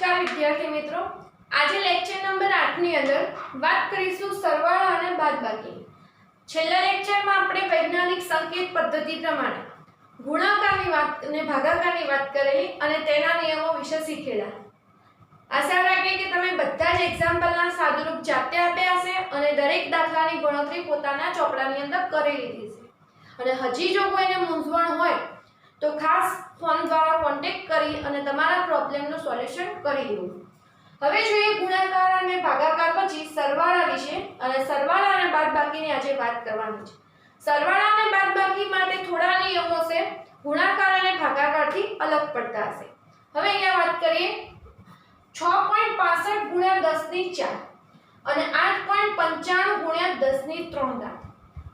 નમસ્કાર વિદ્યાર્થી મિત્રો, આજે લેક્ચર નંબર 8 ની અંદર વાત કરીશું સરવાળા અને બાદબાકી। છેલ્લા લેક્ચરમાં આપણે વૈજ્ઞાનિક સંકેત પદ્ધતિ પ્રમાણે ગુણાકારની વાત અને ભાગાકારની વાત કરેલી અને તેના નિયમો વિશે શીખેલા। આશા રાખીએ કે તમે બધા જ એક્ઝામ્પલના સાદુરૂપ જાતે આપ્યા હશે અને દરેક દાખલાની ગણતરી પોતાના ચોપડાની અંદર કરી લીધી છે। અને હજી જો કોઈને મૂંઝવણ હોય તો ખાસ ફોન દ્વારા કોન્ટેક્ટ કરી અને તમારા પ્રોબ્લેમનું સોલ્યુશન કરી લેવું। હવે જોઈએ ગુણાકાર અને ભાગાકાર પછી સરવાળા વિશે અને સરવાળા અને બાદબાકીની આજે વાત કરવાની છે। સરવાળા અને બાદબાકી માટે થોડા નિયમો છે, ગુણાકાર અને ભાગાકારથી અલગ પડતા હશે। હવે અહીંયા વાત કરીએ 6.65 ગુણ્યા 10 ની 4 અને 8.95 ગુણ્યા 10 ની 3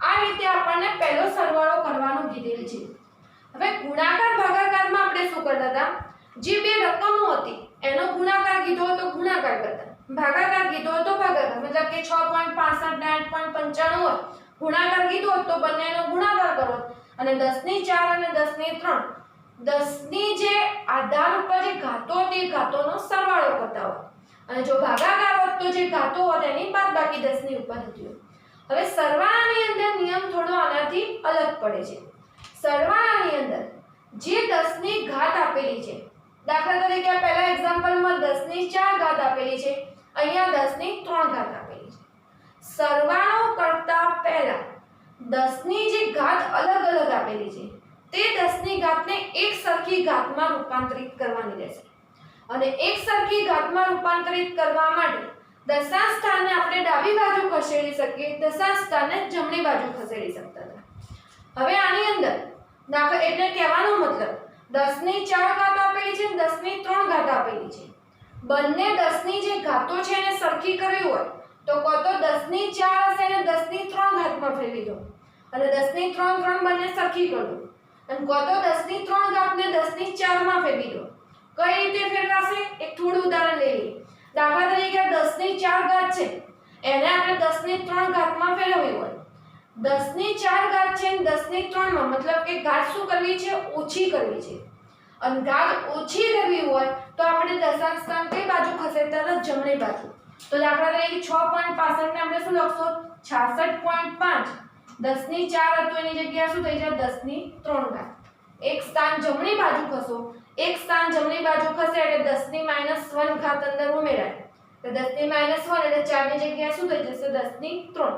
આ રીતે આપણને પહેલો સરવાળો કરવાનો કીધેલ છે। હવે ગુણાકાર ભાગાકારમાં આપણે શું કરતા હતા, જે બે રકમો હતી એનો ગુણાકાર કીધો તો ગુણાકાર કરતા, ભાગાકાર કીધો તો ભાગાકાર, મતલબ કે 6.65 ને 8.95 હોય ગુણાકાર કીધો તો બંનેનો ગુણાકાર કરો અને 10 ની 4 અને 10 ની 3 10 ની જે આધાર ઉપર જે ઘાતો હતી ઘાતોનો સરવાળો કરતા હોય અને જો ભાગાકાર હોત તો જે ઘાતો હોત એની બાદબાકી 10 ની ઉપર હતી। હવે સરવાળાની અંદર નિયમ થોડો આનાથી અલગ પડે છે। સરવાળાની અંદર જે 10 ની ઘાત આપેલી છે, દાખલા તરીકે પહેલા એક્ઝામ્પલમાં 10 ની 4 ઘાત આપેલી છે, અહીંયા 10 ની 3 ઘાત આપેલી છે। સરવાળો કરતા પહેલા 10 ની જે ઘાત અલગ અલગ આપેલી છે તે 10 ની ઘાતને એક સરખી ઘાતમાં રૂપાંતરિત કરવાની રહેશે અને એક સરખી ઘાતમાં રૂપાંતરિત કરવા માટે દશાંશ સ્થાનને આપણે ડાબી બાજુ ખસેડી શકીએ, દશાંશ સ્થાનને જમણી બાજુ ખસેડી શકતા હતા। હવે આની અંદર દાખલા એટલે કહેવાનો મતલબ 10 ની 4 ઘાત આપેલી છે અને 10 ની 3 ઘાત આપેલી છે, બંને 10 ની જે ઘાતો છે એને સરખી કરવી હોય તો કો તો 10 ની 4 હશે અને 10 ની 3 ઘાતમાં ફેરવી દો અને 10 ની 3 બંને સરખી કરો અને કો તો 10 ની 3 ઘાતને 10 ની 4 માં ફેરવી દો। કઈ રીતે ફેરવાશે એક થોડું ઉદાહરણ લઈએ। દાખલા તરીકે 10 ની 4 ઘાત છે એને આપણે 10 ની 3 ઘાતમાં ફેરવવી હોય, 10 ની 4 ઘાત છે અને 10 ની 3 માં, મતલબ કે ઘાત શું કરવી છે, ઓછી કરવી છે અને ઘાત ઓછી કરવી હોય તો આપણે દશાંશ સ્થાન કઈ બાજુ ખસેડતા હતા, જમણી બાજુ। તો દાખલા તરીકે 6.65 ને આપણે શું લખશો 66.5, 10 ની 4 હતો એની જગ્યાએ શું થઈ જાય 10 ની 3 ઘાત, એક સ્થાન જમણી બાજુ ખસો, એક સ્થાન જમણી બાજુ ખસે એટલે 10 ની -1 ઘાત અંદર ઉમેરાય તો 10 ની -1 એટલે 4 ની જગ્યાએ શું થઈ જશે 10 ની 3।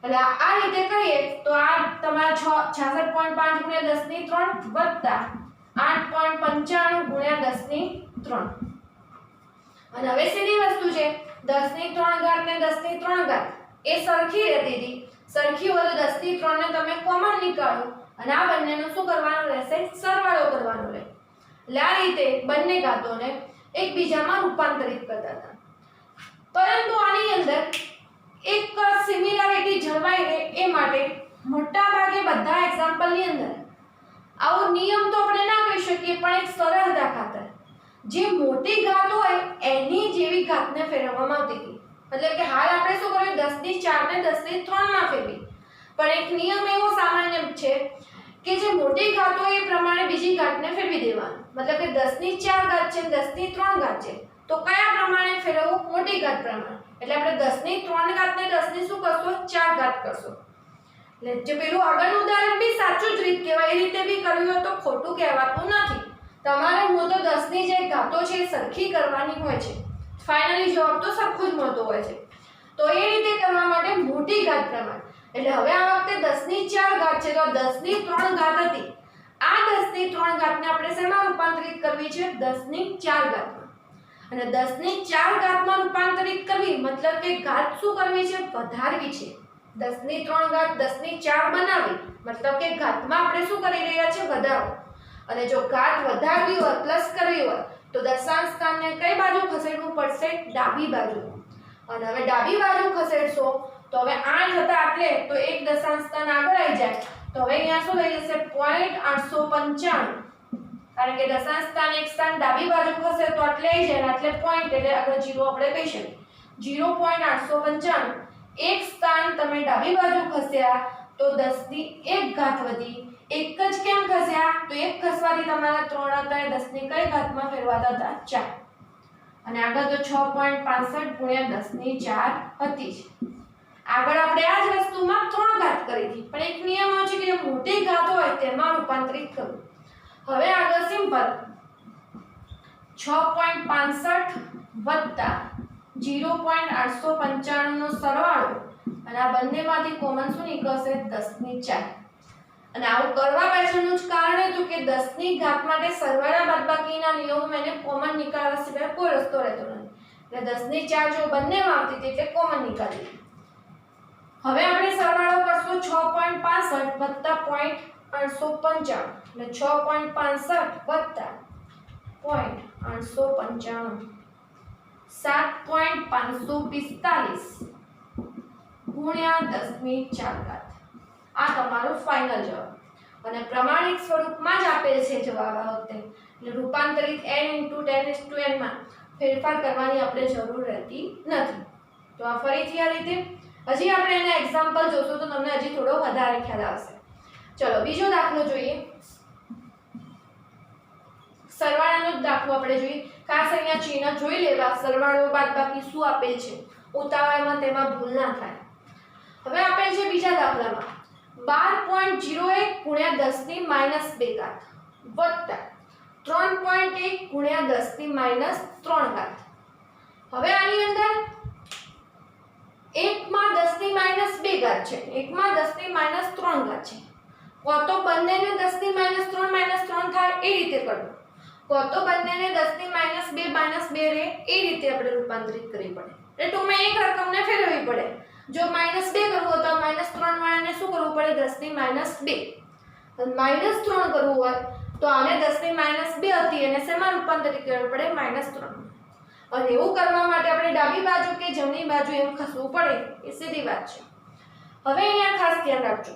એટલે આ રીતે કરીએ તો આ તમારા 66.5 ગુણ્યા 10 ની 3 વત્તા 8.95 ગુણ્યા 10 ની 3 અને હવે સીધી વસ્તુ છે 10 ની 3 ઘાત ને 10 ની 3 ઘાત એ સરખી રહેતી હતી, સરખી હોય તો 10 ની 3 ને તમે કોમન નીકાળો અને આ બંનેનો શું કરવાનો રહેશે, સરવાળો કરવાનો રહે। એટલે આ રીતે બંને ઘાતોને એકબીજામાં રૂપાંતરિત કરતા હતા। પરંતુ આની અંદર એક સિમિલારિટી જળવાઈ રહે એ માટે મોટા ભાગે બધા એક્ઝામ્પલની અંદર આવો નિયમ તો આપણે ના કહી શકીએ પણ એક સરળતા ખાતર જે મોટી ઘાત હોય એની જેવી ઘાતને ફેરવવામાં આવતી હતી, મતલબ કે હાલ આપણે શું કર્યું 10 ની 4 ને 10 ની 3 માં ફેરવી, પણ એક નિયમ એવો સામાન્ય છે કે જે મોટી ઘાત હોય એ પ્રમાણે બીજી ઘાતને ફેરવી દેવાનું, મતલબ કે 10 ની 4 ઘાત છે 10 ની 3 ઘાત છે તો કયા પ્રમાણે ફેરવવું, મોટી ઘાત પ્રમાણે, એટલે આપણે 10 ની 3 ઘાતને 10 ની શું કરશો 4 ઘાત કરશો। એટલે જે પેલું આગળનું ઉદાહરણ બી સાચું જ રીત કહેવાય, એ રીતે બી કર્યું હોય તો ખોટું કહેવાતું નથી। તમારે હું તો 10 ની જે ઘાતો છે એ સરખી કરવાની હોય છે, ફાઇનલી જવાબ તો સરખો જ મળતો હોય છે, તો એ રીતે કરવા માટે મોટી ઘાત પ્રમાણે, એટલે હવે આ વખતે 10 ની 4 ઘાત છે તો 10 ની 3 ઘાત હતી, આ 10 ની 3 ઘાતને આપણે શેમાં રૂપાંતરિત કરવી છે 10 ની 4 ઘાતમાં અને 10 ની 4 ઘાતમાં રૂપાંતરિત કરવી મતલબ કે ઘાત શું કરવી છે, વધારવી છે। 10 ની 3 ઘાત 10 ની 4 બનાવી મતલબ કે ઘાતમાં આપણે શું કરી રહ્યા છે, વધારો, અને જો ઘાત વધારવી હોય પ્લસ કરવી હોય તો દશાંશ સ્થાનને કઈ બાજુ ખસેડવું પડશે, ડાબી બાજુ। અને હવે ડાબી બાજુ ખસેડશો તો હવે 8 હતા એટલે તો એક દશાંશ સ્થાન આગળ આવી જાય તો હવે અહીંયા શું થઈ જશે 0.895, કારણ કે દશાંશ સ્થાન એક સ્થાન ડાબી બાજુ ખસે તો એટલે આવી જાય એટલે પોઈન્ટ એટલે આગળ 0 આપણે કહી શકીએ 0.895, એક સ્થાન તમે ડાબી બાજુ ખસ્યા તો 10 ની 1 ઘાત વધી, એક જ કેમ ખસ્યા તો એક ખસવાથી તમારા 3 હતા એ 10 ની કઈ ઘાતમાં ફેરવાતા હતા 4। અને આગળ તો 6.65 ગુણ્યા 10 ની 4 હતી જ. આગળ આપણે આ જ વસ્તુમાં 3 ઘાત કરી હતી, પણ એક નિયમ હોય છે કે જે મોટી ઘાત હોય તેમાં રૂપાંતરિત કરવું. હવે આગળ સિમ્પલ 6.65 વત્તા 0.895 નો સરવાળો અને આ બંનેમાંથી કોમન શું નીકળશે 10 ની 4. અને આવું કરવા પાછળનું જ કારણ હતું કે 10 ની ઘાત માટે સરવાળા બાદબાકીના નિયમો એને કોમન નીકાળવા સિવાય કોઈ રસ્તો રહેતો નથી. એટલે 10 ની 4 જો બંનેમાં આવતી હતી એટલે કોમન નીકાળી. હવે આપણે સરવાળો કરશું 6.65 વત્તા 0.895 એટલે 6.65 વત્તા 0.895 7.545 ગુણ્યા 10 ની 4 ઘાત. આ તમારો ફાઇનલ જવાબ અને પ્રમાણિત સ્વરૂપમાં જ આપેલ છે જવાબ આ વખતે. એટલે રૂપાંતરિત n * 10n માં ફેરફાર કરવાની આપણે જરૂર રહેતી નથી. તો આ ફરીથી આ રીતે હજી આપણે એના એક્ઝામ્પલ જોશું તો તમને હજી થોડો વધારે ખ્યાલ આવશે. ચલો બીજો દાખલો જોઈએ. સરવાળાનો જ દાખલો આપણે જોઈએ. ખાસ અહીંયા ચિહ્ન જોઈ લેવા, સરવાળો બાદબાકી શું આપેલ છે, ઉતાવળમાં તેમાં ભૂલ ના થાય. હવે આપેલ છે બીજા દાખલામાં 12.01 ગુણ્યા 10 ની -2 ઘાત વત્તા 3.1 ગુણ્યા 10 ની -3 ઘાત. હવે આની અંદર એકમાં 10 ની -2 ઘાત છે, એકમાં 10 ની -3 ઘાત છે. કો તો બંનેને 10 ની -3 થાય એ રીતે કરવું, કો તો બંનેને 10 ની -2 રહે એ રીતે આપણે રૂપાંતરિત કરવી પડે. એટલે ટૂંકમાં એક રકમને ફેરવવી પડે. જો -2 કરવું હોય તો -3 વાળાને શું કરવું પડે 10 ની -2. અને -3 કરવું હોય તો આને 10 ની -2 હતી એને શેમાં રૂપાંતરિત કરવું પડે -3. અને એવું કરવા માટે આપણે ડાબી બાજુ કે જમણી બાજુ એમ ખસવું પડે એ સીધી વાત છે. હવે અહીંયા ખાસ ધ્યાન રાખજો,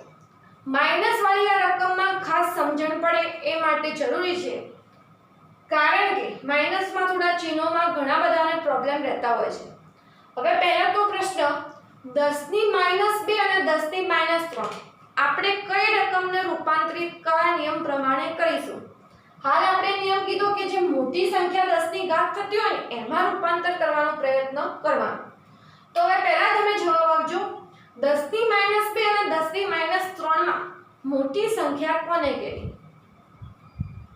માઈનસ વાળી આ રકમમાં ખાસ સમજણ પડે એ માટે જરૂરી છે, કારણ કે માઈનસમાં થોડા ચિહ્નોમાં ઘણા બધાને પ્રોબ્લેમ રહેતા હોય છે. હવે પહેલા તો પ્રશ્ન 10 ની -2 અને 10 ની -3 આપણે કઈ રકમને રૂપાંતરિત કયા નિયમ પ્રમાણે કરીશું. હાલ આપણે નિયમ કીધો કે જે મોટી સંખ્યા 10 ની ઘાત થતી હોય ને એમાં રૂપાંતર કરવાનો પ્રયત્ન કરવાનો. તો હવે પહેલા તમે જવાબ આપજો 10 ની -2 અને 10 ની -3 માં મોટી સંખ્યા કોને કહેવી.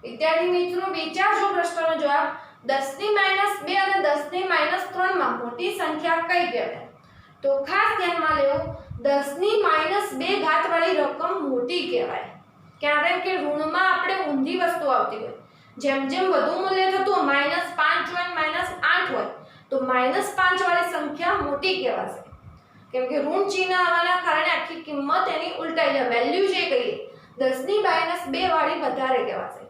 વિદ્યાર્થી મિત્રો વિચારજો પ્રશ્નનો જવાબ. 10 ની -2 અને 10 ની -3 માં મોટી સંખ્યા કઈ કહેવાય. તો ખાસ ધ્યાનમાં લેવો 10 ની -2 ઘાત વાળી રકમ મોટી કહેવાય, કારણ કે ઋણમાં આપણે ઊંધી વસ્તુ આવતી હોય. જેમ જેમ વધુ મૂલ્ય થતું હોય -5 હોય -8 હોય તો -5 વાળી સંખ્યા મોટી કહેવાશે, કેમ કે ઋણ ચિહ્ન આવવાના કારણે આખી કિંમત એની ઉલટાઈ જાય. વેલ્યુ જે કહીએ 10 ની -2 વાળી વધારે કહેવાશે.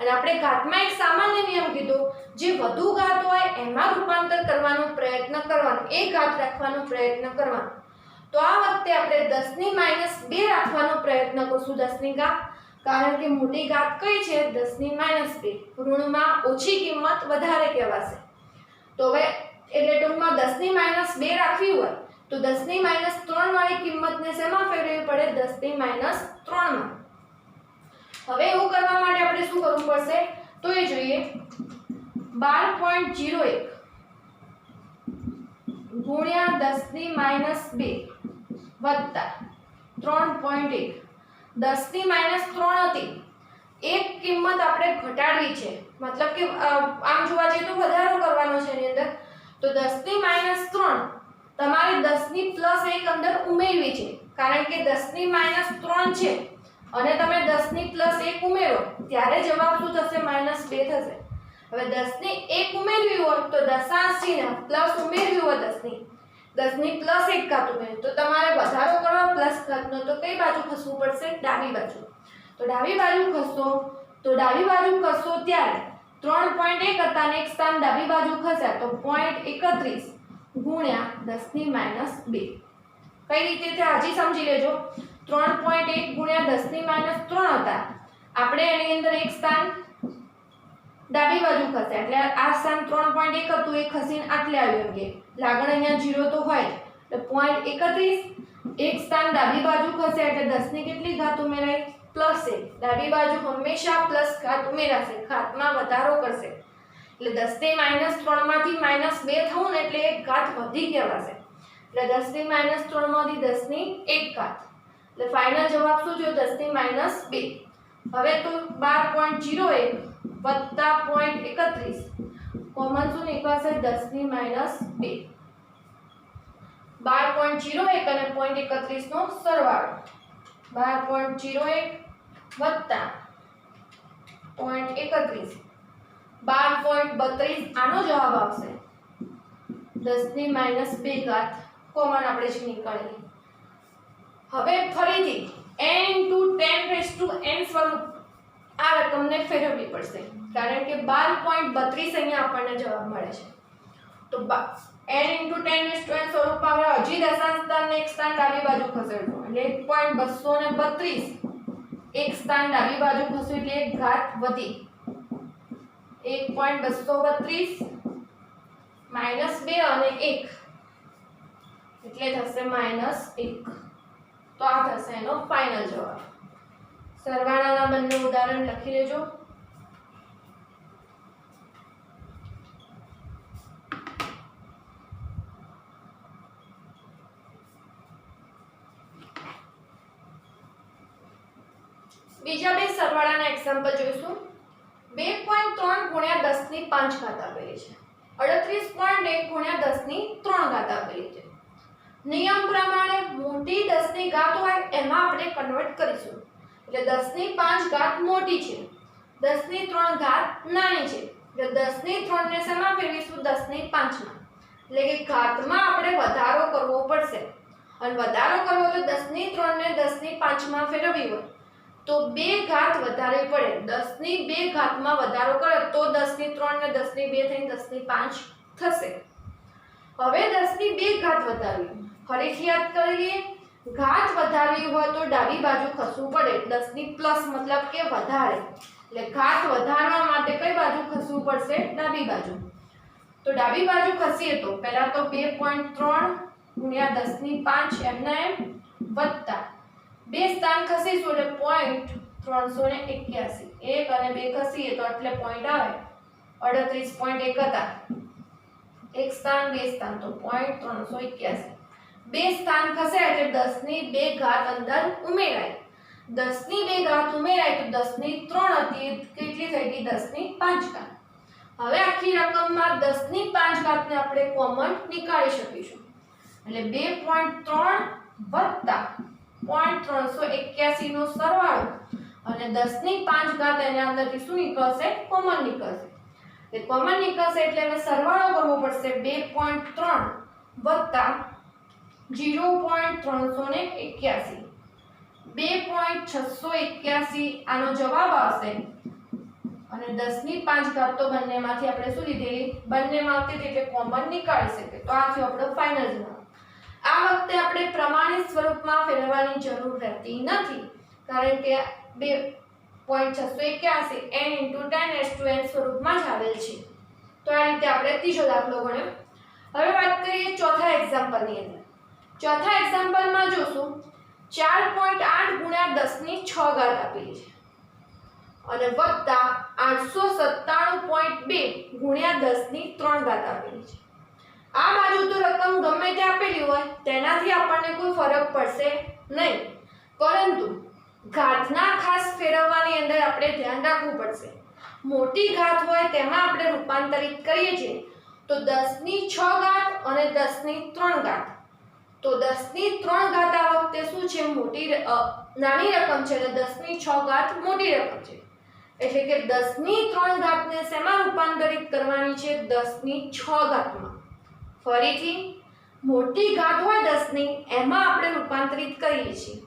અને આપણે ઘાતમાં એક સામાન્ય નિયમ કીધો, જે વધુ ઘાત હોય એમાં રૂપાંતર કરવાનો પ્રયત્ન કરવાનો, એક ઘાત રાખવાનો પ્રયત્ન કરવાનો. તો આ વખતે આપણે 10 ની -2 રાખવાનો પ્રયત્ન કરશું 10 ની ઘાત, કારણ કે મોટી ઘાત કઈ છે 10 ની -2. ઋણમાં ઓછી કિંમત વધારે કહેવાશે. તો હવે એટલે ટૂંકમાં 10 ની -2 રાખવી હોય તો 10 ની -3 વાળી કિંમતને શેમાં ફેરવવી પડે 10 ની -3 માં. હવે એવું કરવા માટે આપણે શું કરવું પડશે તો એ જોઈએ. 12.01 ગુણ્યા 10 ની -2 વત્તા 3.1. 10 ની -3 હતી, એક કિંમત આપણે ઘટાડવી છે, મતલબ કે આમ જોવા જઈએ તો વધારો કરવાનો છે એની અંદર. તો 10 ની -3 તમારે 10 ની +1 અંદર ઉમેરવી છે, કારણ કે 10 ની -3 છે અને તમે 10 ની +1 ઉમેરો ત્યારે જવાબ શું થશે -2 થશે. હવે 10 ની 1 ઉમેરવી હોય તો દશાંશ ચિહ્ન પ્લસ ઉમેરવી હોય 10 ની +1 ઘાત ઉમેરવી તો તમારે વધારો કરવો પ્લસ ઘાતનો, તો કઈ બાજુ ખસવું પડશે ડાબી બાજુ. તો ડાબી બાજુ ખસશો તો ડાબી બાજુ ખસશો ત્યારે 3.1 હતા અને એક સ્થાન ડાબી બાજુ ખસ્યા તો 0.31 ગુણ્યા 10 ની -2. કઈ રીતે તે હજી સમજી લેજો. 3.1 ગુણ્યા 10 ની -3 હતા, આપણે એની અંદર એક સ્થાન ડાબી બાજુ ખસે એટલે આ સ્થાન 3.1 હતું એ ખસીને આટલે આવ્યું કે લાગણ અહીંયા 0 તો હોય એટલે 0.31. એક સ્થાન ડાબી બાજુ ખસે એટલે 10 ની કેટલી ઘાત ઉમેરાય +1. ડાબી બાજુ હંમેશા પ્લસ ઘાત ઉમેરાશે, ઘાતમાં વધારો કરશે. એટલે 10 થી -3 માંથી -2 થવું ને એટલે એક ઘાત વધી કહેવાશે. એટલે 10 થી -3 માંથી 10 ની 1 ઘાત. એટલે ફાઇનલ જવાબ શું થયો? 10 થી -2. હવે તો 12.01 વત્તા 0.31 કોમન શું નીકળશે? 10 ની -2. 12.01 અને 0.31 નો સરવાળો 12.01 વત્તા 0.31 12.32 આનો જવાબ આવશે. 10 ની -2 ઘાત કોમન આપણે જે નીકાળીએ. હવે ફરીથી n * 10n સ્વરૂપ આ રકમને ફેરવવી પડશે કારણ કે 12.32 અહીંયા આપણને જવાબ મળે છે. તો n * 10n સ્વરૂપમાં હવે હજી દશાંશ સ્થાનને એક સ્થાન ડાબી બાજુ ખસેડવું એટલે 1.232 એક સ્થાન ડાબી બાજુ ખસ્યું એટલે એક ઘાત વધી 1.232 -2 અને 1 એટલે થશે -1. તો આ થશે એનો ફાઇનલ જવાબ. સરવાળાના બંને ઉદાહરણ લખી લેજો. બીજા બે સરવાળાના એક્ઝામ્પલ જોઈશું. 2.3 ગુણ્યા 10 ની 5 ઘાત આપેલી છે. 38.1 ગુણ્યા 10 ની 3 ઘાત આપેલી છે. નિયમ પ્રમાણે મોટી 10 ની ઘાત હોય એમાં આપણે કન્વર્ટ કરીશું. એટલે 10 ની 5 ઘાત મોટી છે, 10 ની 3 ઘાત નાની છે. એટલે 10 ની 3 ને શેમાં ફેરવીશું? 10 ની 5 માં. એટલે કે ઘાતમાં આપણે વધારો કરવો પડશે. અને વધારો કરવો તો 10 ની 3 ને 10 ની 5 માં ફેરવવી હોય તો 2 ઘાત વધારવી પડે. 10 ની 2 ઘાતમાં વધારો કરે તો 10 ની 3 ને 10 ની 2 થઈને 10 ની 5 થશે. હવે 10 ની 2 ઘાત વધારવી. ફરીથી યાદ કરી લઈએ. ઘાત વધારવી હોય તો ડાબી બાજુ ખસવું પડે. 10 ની પ્લસ મતલબ કે વધારે. એટલે ઘાત વધારવા માટે કઈ બાજુ ખસવું પડશે? ડાબી બાજુ. તો ડાબી બાજુ ખસીએ તો પહેલા તો 2.3 ગુણ્યા 10 ની 5 એમના એમ વત્તા 2 સ્થાન ખસીશું એટલે 0.381 1 અને 2 ખસીએ તો એટલે પોઈન્ટ આવે 38.1 હતા. એક સ્થાન 2 સ્થાન તો 0.381. 2 સ્થાન ખસે એટલે 10 ની 2 ઘાત અંદર ઉમેરાય. 10 ની 2 ઘાત ઉમેરાય તો 10 ની 3 હતી કેટલી થઈ ગઈ? 10 ની 5 ઘાત. હવે આખી રકમમાં 10 ની 5 ઘાતને આપણે કોમન નીકાળી શકીશું. એટલે 2.3 વત્તા 0.381 નો સરવાળો અને 10 ની 5 ઘાત એના અંદરથી શું નીકળશે? કોમન નીકળશે. એ કોમન નીકળશે એટલે હવે સરવાળો કરવો પડશે. 2.3 વત્તા 0.381 2.681 આનો જવાબ આવશે. અને 10 ની 5 ઘાત તો બંનેમાંથી આપણે શું લીધેલી? બંનેમાં આવતી એટલે કોમન નીકાળી શકીએ. તો આ થયો આપણો ફાઇનલ જવાબ. આ વખતે આપણે પ્રમાણિત સ્વરૂપમાં ફેરવવાની જરૂર રહેતી નથી કારણ કે 2.681 n * 10n સ્વરૂપમાં જ આવેલ છે. તો આ રીતે આપણે ત્રીજો દાખલો ગણ્યો. હવે વાત કરીએ ચોથા એક્ઝામ્પલની અંદર. ચોથા એક્ઝામ્પલમાં જોશું 4.8 ગુણ્યા 10 ની 6 ઘાત આપેલી છે અને વત્તા 897.2 ગુણ્યા 10 ની 3 ઘાત આપેલી છે. આ બાજુ તો રકમ ગમે તે આપેલી હોય તેનાથી આપણને કોઈ ફરક પડશે નહીં, પરંતુ ઘાતના ખાસ ફેરવવાની અંદર આપણે ધ્યાન રાખવું પડશે. મોટી ઘાત હોય તેમાં આપણે રૂપાંતરિત કરીએ છીએ તો 10 ની 6 ઘાત અને 10 ની 3 ઘાત. તો 10 ની 3 ઘાત આ વખતે શું છે? નાની રકમ છે એટલે 10 ની 6 ઘાત મોટી રકમ છે. એટલે કે 10 ની 3 ઘાતને શેમાં રૂપાંતરિત કરવાની છે? 10 ની 6 ઘાતમાં. ફરીથી મોટી ઘાત હોય 10 ની એમાં આપણે રૂપાંતરિત કરીએ છીએ.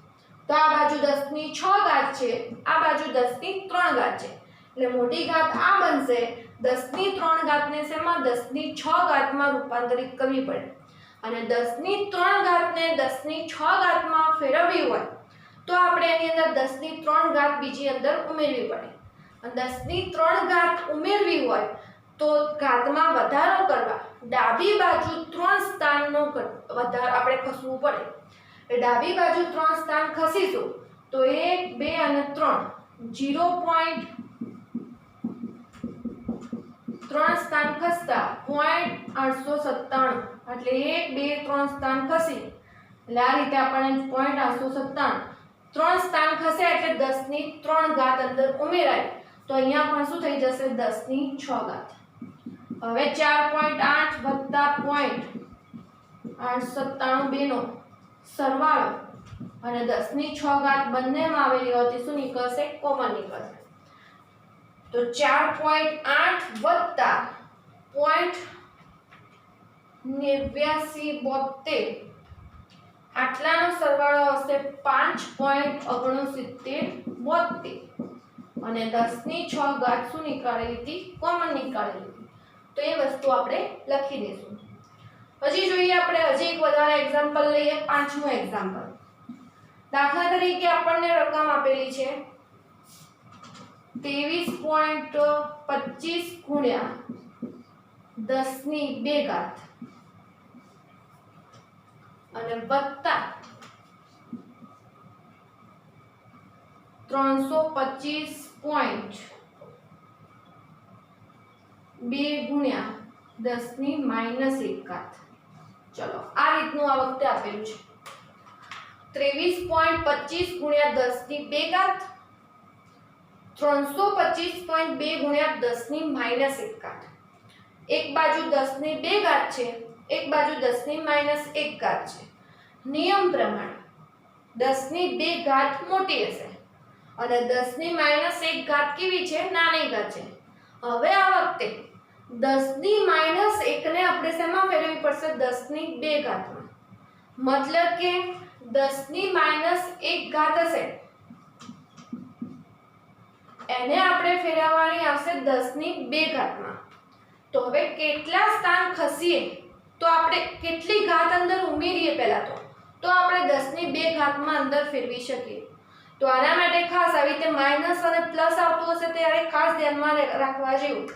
તો આ બાજુ 10 ની 6 ઘાત છે, આ બાજુ 10 ની 3 ઘાત છે. એટલે મોટી ઘાત આ બનશે. 10 ની 3 ઘાતને શેમાં? 10 ની 6 ઘાતમાં રૂપાંતરિત કરવી પડે. અને 10 ની 3 ઘાતને 10 ની 6 ઘાતમાં ફેરવવી હોય તો આપણે એની અંદર 10 ની 3 ઘાત બીજી અંદર ઉમેરવી પડે. અને 10 ની 3 ઘાત ઉમેરવી હોય તો ઘાતમાં વધારો કરવા ડાબી બાજુ 3 સ્થાનનો વધારો આપણે ખસવું પડે. એટલે ડાબી બાજુ 3 સ્થાન ખસીશું તો 1 2 અને 3 0.381 3 સ્થાન ખસતા 0.897 એટલે 1 2 3 સ્થાન ખસી એટલે આ રીતે આપણને 0.897 3 સ્થાન ખસે એટલે 10 ની 3 ઘાત અંદર ઉમેરાય તો અહીંયા પણ શું થઈ જશે 10 ની 6 ઘાત. હવે 4.8 વત્તા 0.897 બેનો સરવાળો અને 10 ની 6 ઘાત બંનેમાં આવેલી હોતી શું નીકળશે કોમન નીકળશે. તો 4.8 વત્તા 0.8972 આટલાનો સરવાળો આવશે 5.6972 અને 10 ની 6 ઘાત શું નીકાળેલી હતી કોમન નીકાળેલી હતી. તો એ વસ્તુ આપણે લખી દઈશું. હજી જોઈએ આપણે હજી એક વધારે એક્ઝામ્પલ લઈએ. પાંચમું એક્ઝામ્પલ. દાખલા તરીકે આપણને રકમ આપેલી છે 23.25 ગુણ્યા 10 ની 2 ઘાત અને વત્તા 325.2 ગુણ્યા 10 ની -1 ઘાત. ચલો આ રીતનું આ વખતે આપેલું છે 23.25 ગુણ્યા 10 ની 2 ઘાત 325.2 ગુણ્યા 10 ની -1 ઘાત. એક બાજુ 10 ની 2 ઘાત છે, એક બાજુ 10 ની -1 ઘાત છે. નિયમ પ્રમાણે 10 ની 2 ઘાત મોટી હશે અને 10 ની -1 ઘાત કેવી છે નાની ઘાત છે. હવે આ વખતે 10 ની -1 ને આપણે શેમાં ફેરવવી પડશે 10 ની 2 ઘાતમાં. મતલબ કે 10 ની -1 ઘાત હશે એને આપણે ફેરવવાની આવશે 10 ની 2 ઘાતમાં. તો હવે કેટલા સ્થાન ખસીએ તો આપણે કેટલી ઘાત અંદર ઉમેરીએ પહેલા તો આપણે 10 ની 2 ઘાતમાં અંદર ફેરવી શકીએ. તો આના માટે ખાસ આવી રીતે માઈનસ અને પ્લસ આવતું હશે ત્યારે ખાસ ધ્યાનમાં રાખવા જેવું.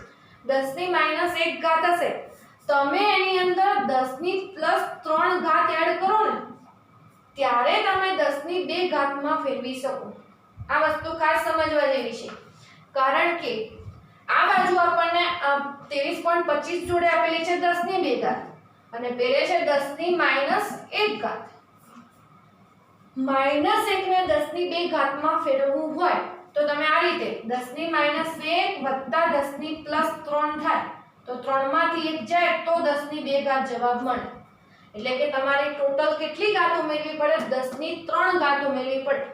10 ની -1 ઘાત હશે તમે એની અંદર 10 ની +3 ઘાત એડ કરો ને ત્યારે તમે 10 ની 2 ઘાતમાં ફેરવી શકો. આ વસ્તુ ખાસ સમજવા જેવી છે કારણ કે આ બાજુ આપણને 23.25 જોડે આપેલી છે 10 ની 2 ઘાત અને પેલે છે 10 ની -1 ઘાત. -1 ને 10 ની 2 ઘાતમાં ફેરવવું હોય તો તમે આ રીતે 10 ની -1 વત્તા 10 ની +3 થાય તો 3 માંથી 1 જાય તો 10 ની 2 ઘાત જવાબ મળે. એટલે કે તમારે ટોટલ કેટલી ઘાત ઉમેરવી પડે 10 ની 3 ઘાત ઉમેરવી પડે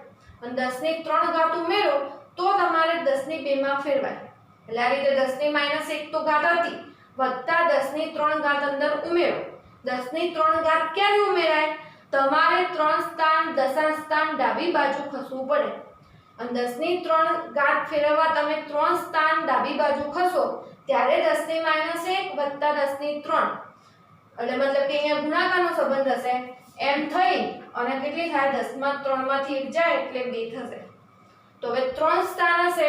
અને 10 ની 3 ઘાત ઉમેરો તો તમારે 10 ની 2 માં ફેરવાય. એટલે આ રીતે 10 ની -1 તો ઘાત હતી વત્તા 10 ની 3 ઘાત અંદર ઉમેરો. 10 ની 3 ઘાત ક્યારે ઉમેરાય તમારે 3 સ્થાન દશાંશ સ્થાન ડાબી બાજુ ખસવું પડે અને 10 ની 3 ઘાત ફેરવવા તમે 3 સ્થાન ડાબી બાજુ ખસો ત્યારે 10 ની -1 વત્તા 10 ની 3 એટલે મતલબ કે અહીંયા ગુણાકારનો સંબંધ હશે એમ થઈ અને કેટલી થાય 10 માં 3 માંથી 1 જાય એટલે 2 થશે. તો હવે 3 સ્થાન હશે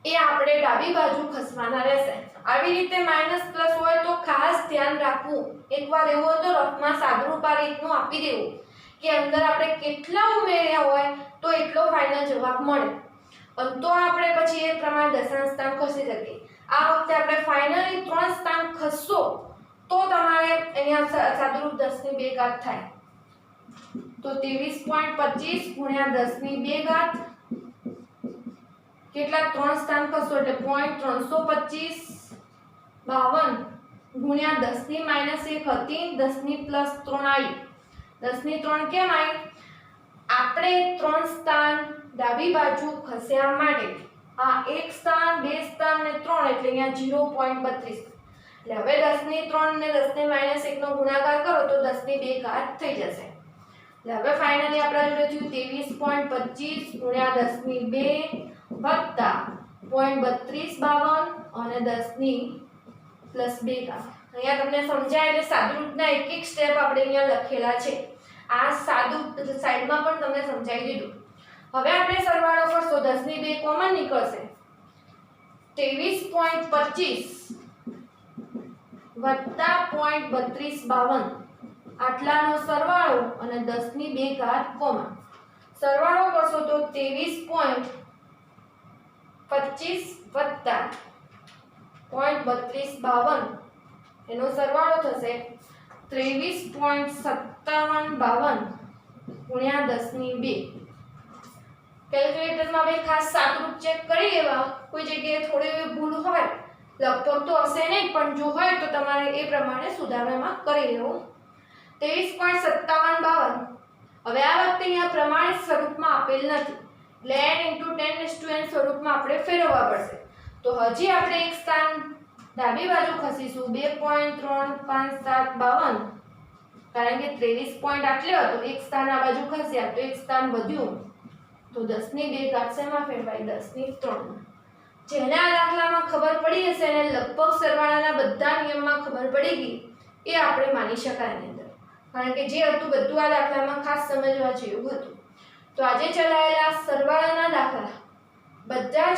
એ આપણે ડાબી બાજુ ખસવાના રહેશે. આવી રીતે માઈનસ પ્લસ હોય તો ખાસ ધ્યાન રાખવું. એકવાર એવું હોય તો રફમાં સાદુરૂપ આ રીતનું આપી દેવું કે અંદર આપણે કેટલા ઉમેર્યા હોય તો એટલો ફાઇનલ જવાબ મળે અને તો આપણે પછી એ પ્રમાણે દશાંશ સ્થાન ખસી શકીએ. આ વખતે આપણે ફાઇનલી 3 સ્થાન ખસશો તો તમારે અહીંયા સાદુરૂપ 10 ની 2 ઘાત થાય. તો 23.25 ગુણ્યા 10 ની 2 ઘાત કેટલા 3 સ્થાન ખસશો એટલે 0.325 ગુણ્યા 10 ની -1 હતી 10 ની +3 આવી. 10 ની 3 કેમ આવી આપણે 3 સ્થાન ડાબી બાજુ ખસ્યા માટે આ 1 સ્થાન 2 સ્થાન ને 3 એટલે અહીંયા 0.32. એટલે હવે 10 ની 3 ને 10 ની -1 નો ગુણાકાર કરો તો 10 ની 2 ઘાત થઈ જશે. એટલે હવે ફાઇનલી આપણા જોડે થયું 23.25 ગુણ્યા 10 ની 2 વત્તા 0.3252 અને 10 ની +2 ઘાત. અહીંયા તમને સમજાય એટલે સાદુરૂપના એક એક સ્ટેપ આપણે અહીંયા લખેલા છે. આ સાદું સાઈડમાં પણ તમને સમજાવી દીધું. હવે આપણે સરવાળો કરશો 10 ની 2 કોમન નીકળશે 23.25 વત્તા 0.3252 આટલાનો સરવાળો અને 10 ની 2 ઘાત કોમન. સરવાળો કરશો તો 23.25 વત્તા 0.3252 એનો સરવાળો થશે 23.5752 ગુણ્યા 10^2. કેલ્ક્યુલેટરમાં ભાઈ ખાસ સાદુરૂપ ચેક કરી લેવા, કોઈ જગ્યાએ થોડી એવી ભૂલ હોય, લગભગ તો હશે નહીં, પણ જો હોય તો તમારે એ પ્રમાણે સુધારવામાં કરી લેવું. 23.5752 હવે આ વખતે અહીંયા પ્રમાણિત સ્વરૂપમાં આપેલ નથી, એટલે n × 10n સ્વરૂપમાં આપણે ફેરવવા પડશે. તો હજી આપણે એક સ્થાન ડાબી બાજુ ખસીશું 2.3552, કારણ કે 23 પોઈન્ટ આટલે હતો, એક સ્થાન આ બાજુ ખસ્યા તો એક સ્થાન વધ્યું, તો 10^2 શેમાં ફેરવાય? 10^3. જેને આ દાખલામાં ખબર પડી હશે અને લગભગ સરવાળાના બધા નિયમમાં ખબર પડી ગઈ એ આપણે માની શકાય એની અંદર, કારણ કે જે હતું બધું આ દાખલામાં ખાસ સમજવા જેવું હતું. તો આજે ચલાયેલા સરવાળાના દાખલા બધા જ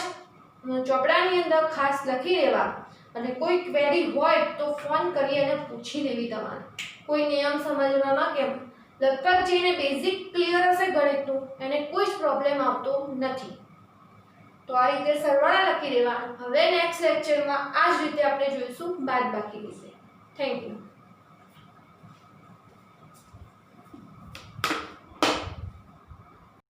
ચોપડાની અંદર ખાસ લખી લેવા, અને કોઈ ક્વેરી હોય તો ફોન કરી અને પૂછી લેવી તમારે, કોઈ નિયમ સમજવામાં કેમ. લગભગ જેને બેઝિક ક્લિયર હશે ગણિતનું એને કોઈ જ પ્રોબ્લેમ આવતો નથી. તો આ રીતે સરવાળા લખી દેવા. હવે નેક્સ્ટ લેક્ચરમાં આ જ રીતે આપણે જોઈશું બાદબાકી વિશે. Thank you.